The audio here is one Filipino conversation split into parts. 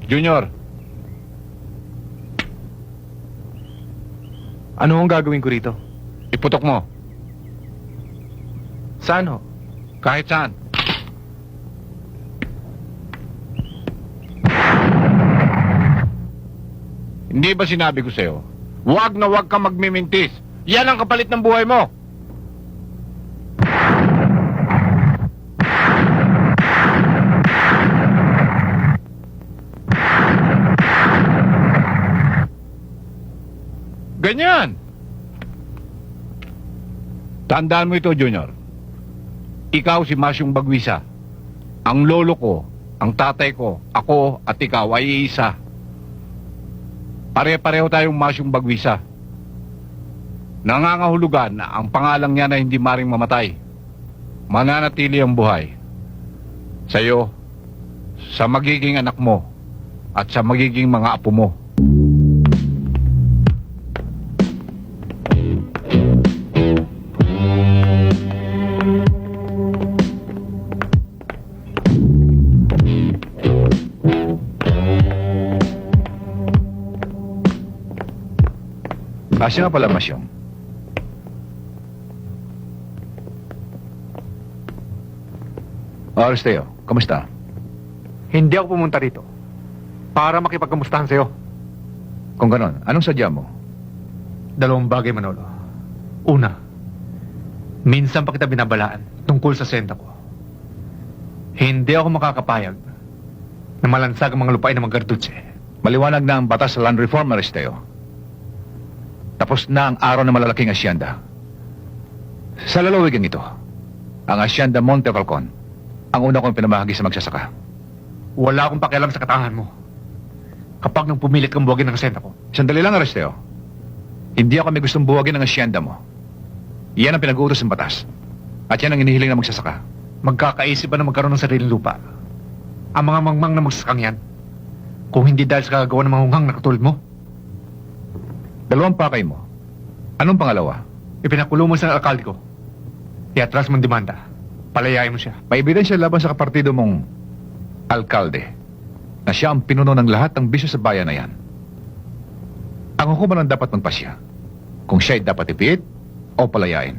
Junior, Ano ang gagawin ko rito? iputok mo. Saan ho? Kahit saan. Hindi ba sinabi ko sa'yo, huwag na huwag kang magmimintis. Yan ang kapalit ng buhay mo. Ganyan. Tandaan mo ito, Junior. Ikaw si Masyong Bagwisa. Ang lolo ko, ang tatay ko, ako at ikaw ay iisa. Pare-pareho tayong Masyong Bagwisa. Nangangahulugan na ang pangalang niya na hindi maring mamatay. Mananatili ang buhay. Sa'yo, sa magiging anak mo, at sa magiging mga apo mo. Asya nga pala, Masyong. Aristeo, kamusta? Hindi ako pumunta rito para makipagkamustahan sa'yo. Kung ganon, anong sadya mo? Dalawang bagay, Manolo. Una, minsan pa kita binabalaan tungkol sa senta ko. Hindi ako makakapayag na malansag ang mga lupain ng mga Gardutse. Maliwanag na ang batas sa land reform, Aristeo. Tapos na ang araw ng malalaking asyenda. Sa lalawigan ito, ang asyenda Monte Falcon, ang una kong pinamahagi sa magsasaka. Wala akong pakialam sa katangahan mo. Kapag nang pumilit kang buwagin ng senta ko, Sandali lang, Aristeo. Hindi ako may gustong buwagin ng asyenda mo. Yan ang pinag-uutos ng batas. At yan ang inihiling ng magsasaka. magkakaisip ba na magkaroon ng sariling lupa? Ang mga mangmang na magsasakang yan, kung hindi dahil sa kagagawa ng mga hunghang na katulad mo, Dalawang pakay mo. Anong pangalawa? ipinakulong mo sa alkalde ko. Iatras mong demanda. Palayain mo siya. May ebidensya laban sa kapartido mong alkalde na siya ang pinuno ng lahat ng bisyo sa bayan na yan. Ang hukuman ang dapat magpasya kung siya'y dapat ipiit o palayain.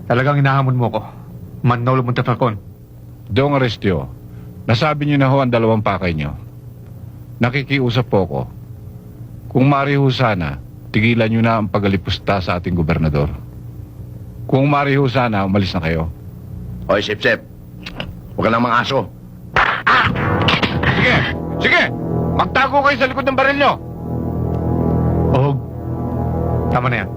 Talagang inahamon mo ko. Manolo Montefalcon. Dong Aristeo, nasabi niyo na ho ang dalawang pakay niyo. Nakikiusap po ko. Kung maaari ho sana, tigilan niyo na ang pagalipusta sa ating gobernador. Kung maaari ho sana, umalis na kayo. Hoy, Sip-Sip. Huwag ka nang mga aso. Sige! Sige! Magtago kayo sa likod ng baril niyo! Ohog. Tama na yan.